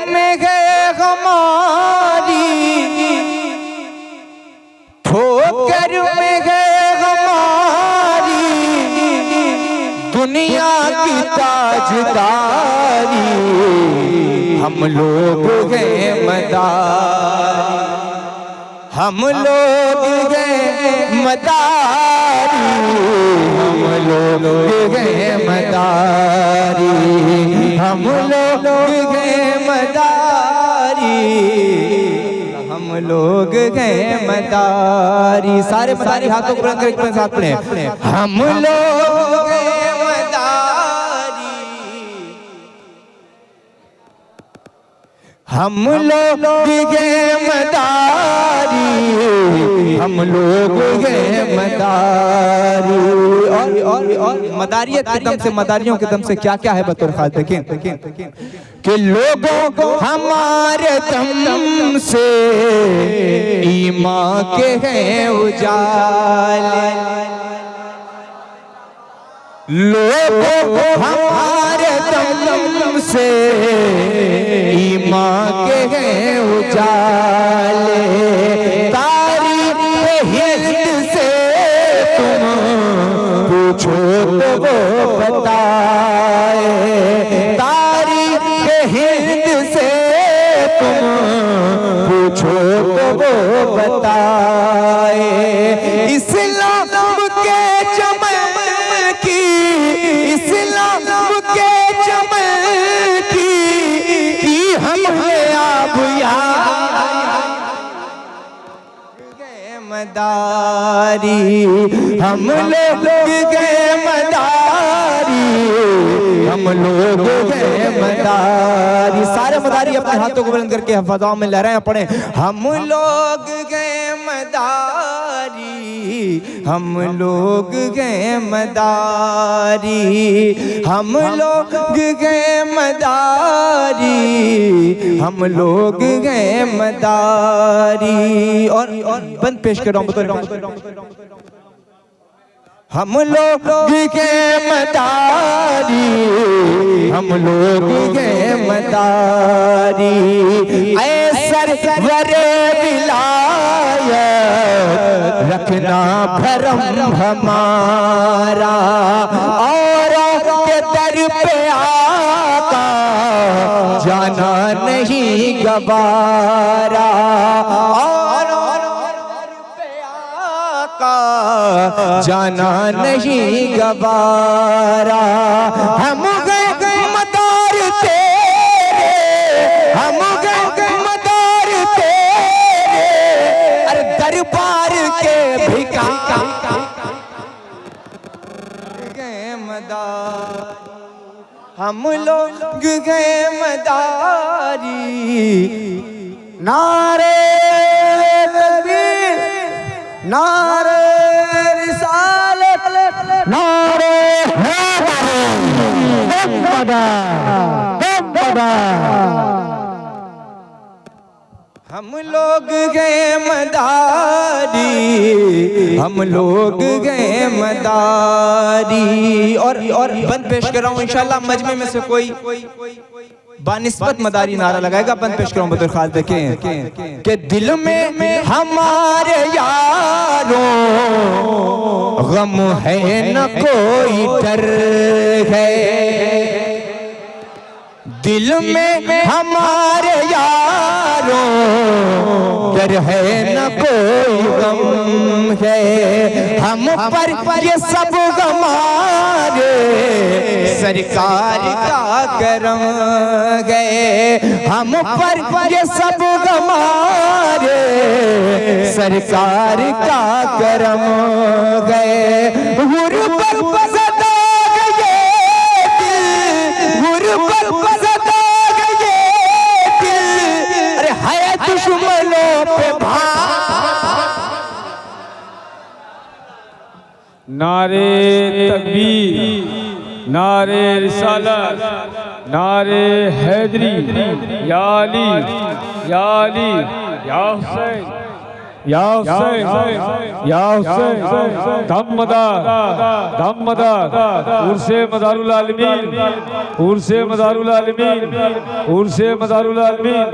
में है हमारी, ठोकर में है हमारी, दुनिया की ताजदारी, हम लोग हैं मदारी, हम लोग हैं मदारी, हम लोग हैं मदारी, हम लोग हैं मदारी, हम लोग हैं मदारी। सारे मदारी हाथों को बुलंद करके एक साथ पढ़े। हम लोग हैं मदारी, हम लोग हैं मदारी, हम लोग हैं मदारी। और मदारियत के दम से, मदारियों के दम से क्या क्या है बतौर खास देखें कि लोगों को हमारे दम से ईमान के हैं उजाले, लोगों को हमारे दम से ईमान के हैं उजाले, तारीख हिंद से तुम पूछो तो वो बताए, तारीख हिंद से तुम पूछो तो वो बताए। इस्लाम के चमन की, इस्लाम के चमन की हमें आप मदारी, हम लोग गए मदारी, हम लोग गए मदारी। सारे मदारी अपने हाथों को बुलंद करके फजाओं में लहराएं, पड़े। हम लोग गए मदारी, हम लोग गए मदारी, हम लोग गए मदारी, हम लोग गए मदारी। और बंद पेश कर रहा हूं, बता रहा हूं। हम लोग गए मदारी, हम लोग गए मदारी, ऐसा वरे विलायत रखना भरम हमारा, और के दर पे आका जाना नहीं गवारा, और पे आका जाना नहीं गवारा। हम गए मदार तेरे, हम गए मदार तेरे, अरे दरबार के भिखारी गए मदारी, हम लोग गए मदारी। नारे तकबीर, नारे रिसालत, नारे हम लोग गए मदारी, हम लोग गए मदारी। और बंद पेश कर रहा हूँ, इंशाल्लाह मजमे में से कोई बानिस्बत मदारी नारा लगाएगा। बंद पेश कर रहा हूँ बतौर खास देखें कि दिल में हमारे यारों गम है न कोई डर है, दिल में हमारे यारों डर है न कोई गम है, हम पर ये सब हमारे सरकार का करम गए, हम पर ये सब हमारे सरकार का करम गए। गुरबत सदा गए दिल, गुरबत सदा गए दिल, अरे है दुश्मनों पे नारे तकबीर, नारे रिसालत, नारे हैदरी, या अली या अली या हुसैन, या हुसैन या हुसैन धम्मदार उर्से मदारुल आलमीन उर्से मदारुल आलमीन उर्से मदारुल आलमीन।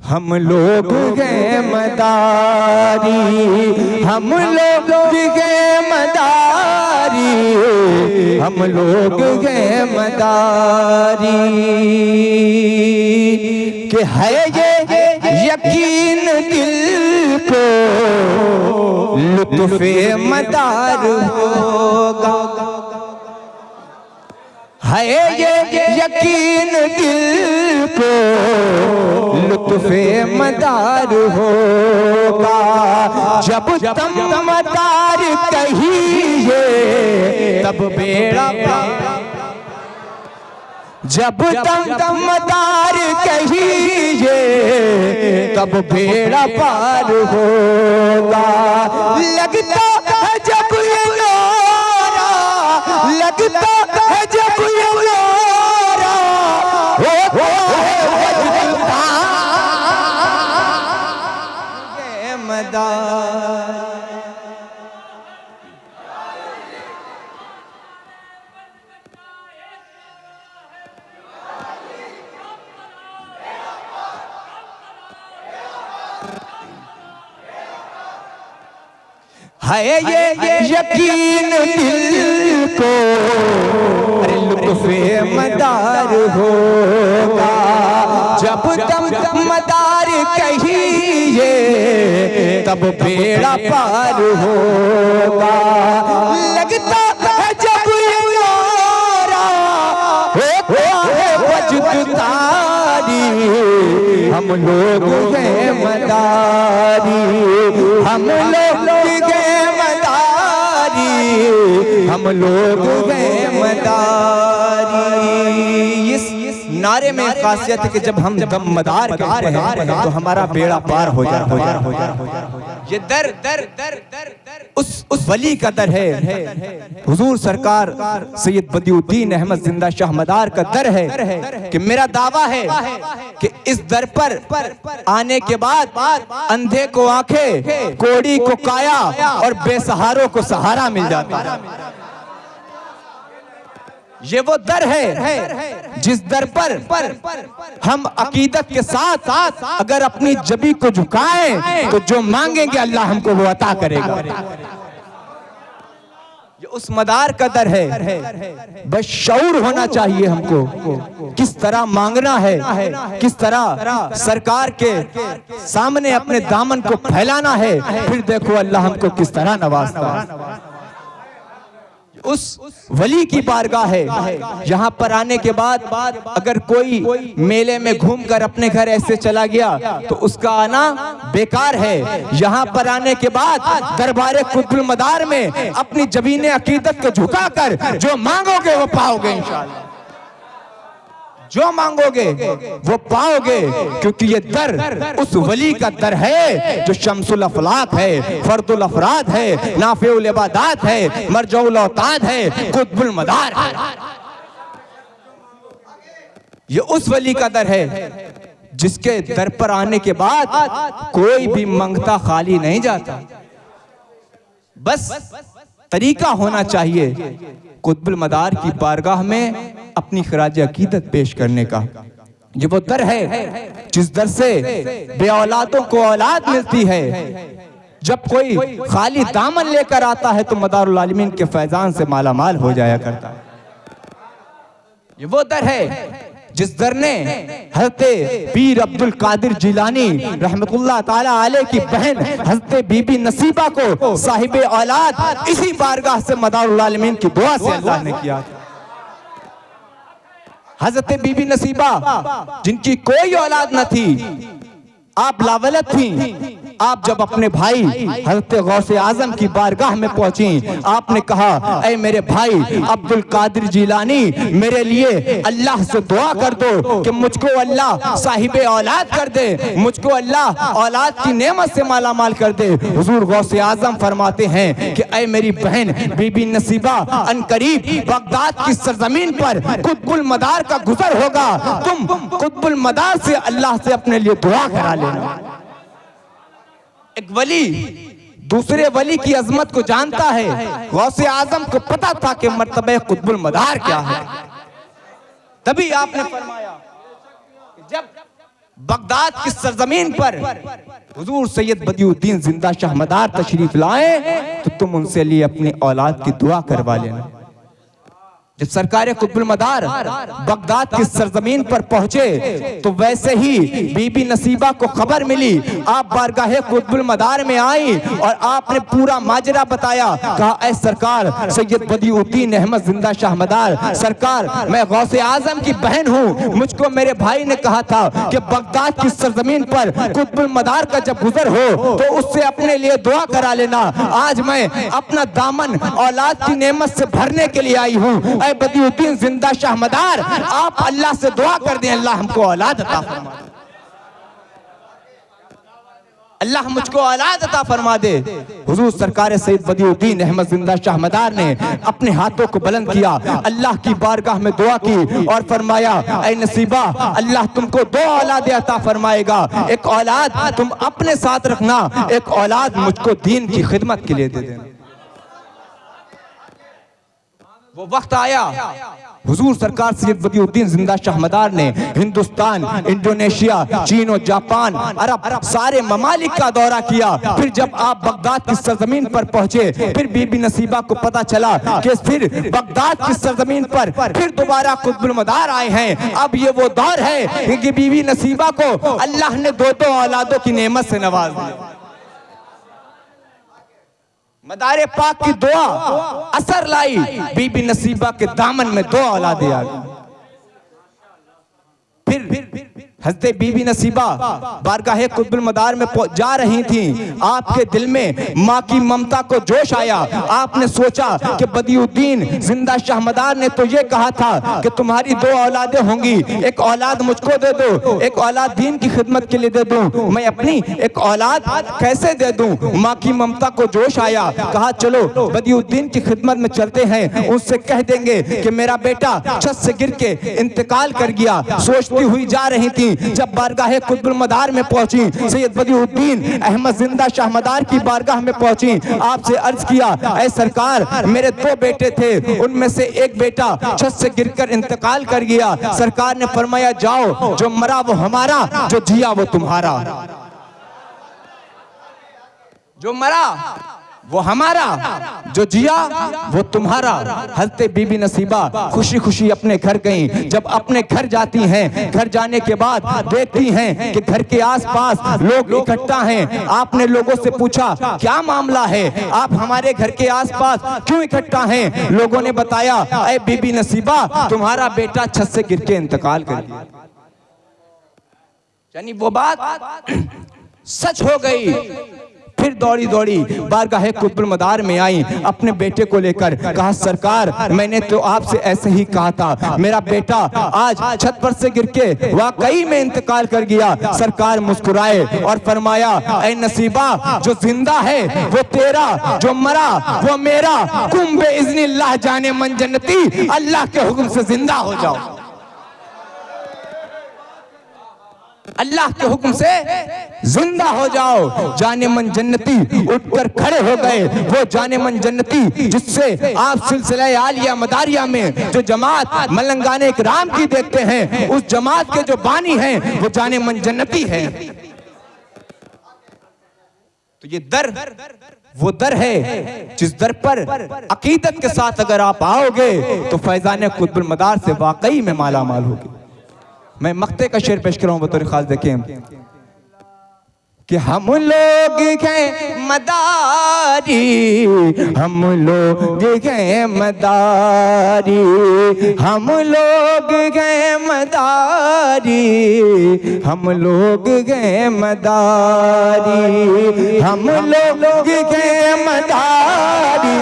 हम लोग गए मदारी, हम लोग गए मदारी, हम लोग गए मदारी, कि है ये यकीन दिल को लुत्फ़े मदार होगा, है ये यकीन दिल को लुत्फ़े मदार होगा, जब तमदार कहिए तब बेड़ा पार, जब तमदार कहिए तब बेड़ा पार होगा। लगता है जब ये नारा, लगता है जब ये नारा होता है मदार। है ये यकीन दिल को अरे लुत्फ़े मदार होगा, जब मदार कहिए तब बेड़ा पार होगा। लगता है जब ये नारा होता है वजद तारी, हम लोग गए मदारी, हम लोग गए मदारी, हम लोग गए मदारी। इस नारे में खासियत है कि जब हम मदार कहते हैं तो हमारा बेड़ा पार हो जाए। ये दर दर दर दर दर उस वली का दर है, हुजूर सरकार सैयद बदिउद्दीन अहमद जिंदा शाह मदार का दर है कि मेरा दावा है कि इस दर पर आने के बाद अंधे को आंखें, कोड़ी को काया और बेसहारों को सहारा मिल जाता है। ये वो दर है जिस दर पर हम अकीदत के साथ अगर अपनी जबी को झुकाएं तो जो मांगेंगे अल्लाह हमको वो अता करेगा। ये उस मदार का दर है। बस शऊर होना चाहिए हमको किस तरह मांगना है, किस तरह सरकार के सामने अपने दामन को फैलाना है, फिर देखो अल्लाह हमको किस तरह नवाजता है। उस वली की बारगाह है, यहाँ पर आने के बाद अगर कोई मेले में घूमकर अपने घर ऐसे चला गया तो उसका आना बेकार है। यहाँ पर आने के बाद दरबारे कुतुब मदार में अपनी जबीने अकीदत को झुकाकर जो मांगोगे वो पाओगे इंशाअल्लाह, जो मांगोगे वो पाओगे, क्योंकि ये दर उस वली का दर है जो शम्सुल अफलाक है, फर्दुल अफराद है, नाफिउल इबादात है, मरजउल औताद है, कुतुबुल मदार है। ये उस वली का दर है जिसके दर पर आने के बाद कोई भी मांगता खाली नहीं जाता। बस तरीका होना चाहिए कुतुबुल मदार की बारगाह में अपनी खराज अकीदत पेश करने का। ये वो दर है जिस दर से बे औलादों को औलाद मिलती है। जब कोई खाली दामन लेकर आता है तो मदारुल आलमीन के फैजान से मालामाल हो जाया करता है। ये वो दर है जिस दर ने हज़रत पीर अब्दुल कादिर जिलानी रहमतुल्लाह ताला अलैह की बहन हज़रत बीबी नसीबा को साहिबे औलाद इसी बारगाह से मदारुल आलमीन की दुआ से अल्लाह ने किया। हज़रत बीबी नसीबा जिनकी कोई औलाद न थी, आप लावलद थी, आप जब अपने भाई हज़रत गौसे आजम की बारगाह में पहुंची, आपने कहा, ऐ मेरे भाई अब्दुल कादिर जिलानी, मेरे लिए अल्लाह से दुआ कर दो कि मुझको अल्लाह साहिबे औलाद कर दे, मुझको अल्लाह औलाद की नेमत से माला माल कर दे। हुजूर गौसे आजम फरमाते हैं कि ऐ मेरी बहन बीबी नसीबा, अनकरीब बगदाद की सरजमीन पर कुतुबुल मदार का गुजर होगा, तुम कुतुबुल मदार से अल्लाह से अपने लिए दुआ करा लेना। एक वली दूसरे वली की अजमत को जानता है। गौसे आजम को पता था कि मर्तबे कुतुबुल मदार क्या है। तभी आपने फरमाया कि जब बगदाद की सरजमीन पर हुजूर सैयद बदियुद्दीन जिंदा शाह मदार तशरीफ लाए तो तुम उनसे लिए अपनी औलाद की दुआ करवा लेना। जब सरकार कुतुबुल मदार बगदाद की सरजमीन पर पहुंचे तो वैसे ही बीबी नसीबा को खबर मिली। आप बारगाहे कुतुबुल मदार में आई और आपने पूरा माजरा बताया। कहा, ऐ सरकार सैयद बदियुद्दीन अहमद जिंदा शाह मदार, सरकार मैं गौसे आजम की बहन हूँ, मुझको मेरे भाई ने कहा था कि बगदाद की सरजमीन पर कुतुबुल मदार का जब गुजर हो तो उससे अपने लिए दुआ करा लेना। आज मैं अपना दामन औलाद की नेमत से भरने के लिए आई हूँ। ऐ बदियुद्दीन जिंदा शाह मदार, आप अल्लाह से दुआ कर दें, अल्लाह हमको औलाद अता फरमा दे, अल्लाह मुझको औलाद अता फरमा दे। हुजूर सरकार सैयद बदियुद्दीन अहमद जिंदा शाह मदार ने अपने हाथों को बुलंद किया, अल्लाह की बारगाह में दुआ की और फरमाया, ऐ नसीबा अल्लाह तुमको 2 औलाद अता फरमाएगा। एक औलाद तुम अपने साथ रखना, एक औलाद मुझको दीन की खिदमत के लिए दे देना। वो वक्त आया, हुजूर सरकार सैयद बदियुद्दीन जिंदा शाह मदार ने हिंदुस्तान, इंडोनेशिया, चीन और जापान, अरब सारे ममालिक का दौरा किया। फिर जब आप बगदाद की सरजमीन पर पहुंचे, फिर बीबी नसीबा को पता चला कि फिर बगदाद की सरजमीन पर फिर दोबारा कुतुबुल मदार आए हैं। अब ये वो दौर है कि बीबी नसीबा को अल्लाह ने 2 औलादों की नेमत से नवाज दिया। मदारे पाक की दुआ असर लाई, बीबी नसीबा के दामन में 2 औलादें आ गई। फिर हज़रत बीबी नसीबा बारगाहे कुतुबुल मदार में जा रही थी। आपके दिल में माँ की ममता को जोश आया। आपने सोचा कि बदियुद्दीन जिंदा शाह मदार ने तो ये कहा था कि तुम्हारी 2 औलादें होंगी, एक औलाद मुझको दे दो, एक औलाद दीन की खिदमत के लिए दे दूं, मैं अपनी एक औलाद कैसे दे दूं। माँ की ममता को जोश आया। कहा, चलो बदियुद्दीन की खिदमत में चलते हैं, उससे कह देंगे कि मेरा बेटा छत से गिर के इंतकाल कर गया। सोचती हुई जा रही थी, जब बारगाहे कुतुबुल मदार में पहुंची, सैयद बदियुद्दीन अहमद जिंदा शाह मदार की बारगाह में पहुंची, आपसे अर्ज किया, ऐ सरकार मेरे 2 बेटे थे, उनमें से एक बेटा छत से गिरकर इंतकाल कर गया। सरकार ने फरमाया, जाओ, जो मरा वो हमारा, जो जिया वो तुम्हारा। जो मरा वो हमारा, जो जिया वो तुम्हारा। हज़रत बीबी नसीबा खुशी खुशी अपने घर गईं। जब अपने घर जाती हैं, घर जाने के बाद देखती हैं कि घर के आसपास लोग इकट्ठा हैं। आपने लोगों से पूछा, क्या मामला है, आप हमारे घर के आसपास क्यों इकट्ठा हैं? लोगों ने बताया, ऐ बीबी नसीबा तुम्हारा बेटा छत से गिर के इंतकाल कर गया। यानी वो बात सच हो गई। फिर दौड़ी दौड़ी बारगाहे कुतुबुल मदार में आई, अपने बेटे को लेकर। कहा, सरकार मैंने तो आपसे ऐसे ही कहा था, मेरा बेटा आज छत पर से गिर के वाकई में इंतकाल कर गया। सरकार मुस्कुराए और फरमाया, ऐ नसीबा जो जिंदा है वो तेरा, जो मरा वो मेरा। कुम बेइज़्निल्लाह जाने मन जन्नती, अल्लाह के हुक्म से जिंदा हो जाओ। अल्लाह के हुक्म से जिंदा हो जाओ। जाने मन जन्नती उठकर खड़े हो गए। वो जाने मन जन्नती जिससे आप सिलसिला आलिया मदारिया में जो जमात मलंगाने इकराम की देखते हैं, उस जमात के जो बानी हैं वो जाने मन जन्नती है। तो ये दर वो दर है जिस दर पर अकीदत के साथ अगर आप आओगे तो फैजान कुतुबुल मदार से वाकई में माला माल होगी। मैं मक्ते का शेर पेश कर रहा हूं, बतौर खास देखें। कि हम लोग हैं मदारी, हम लोग हैं मदारी, हम लोग हैं मदारी, हम लोग हैं मदारी, हम लोग हैं मदारी,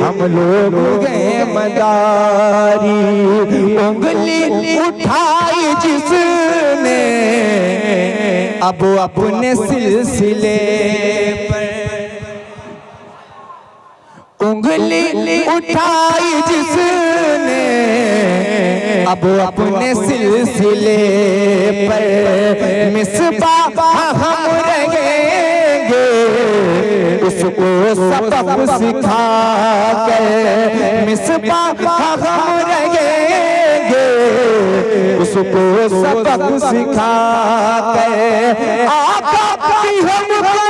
हम लोग हैं मदारी। उंगली उठाई जिसने अब अपने सिलसिले पर, उंगली उठाई जिसने अब अपने सिलसिले पर, मिसबाह हम रहेंगे उसको सबक सिखा कर, मिसबाह हम रहेंगे उसको सबक सिखा कर। आका भी हमको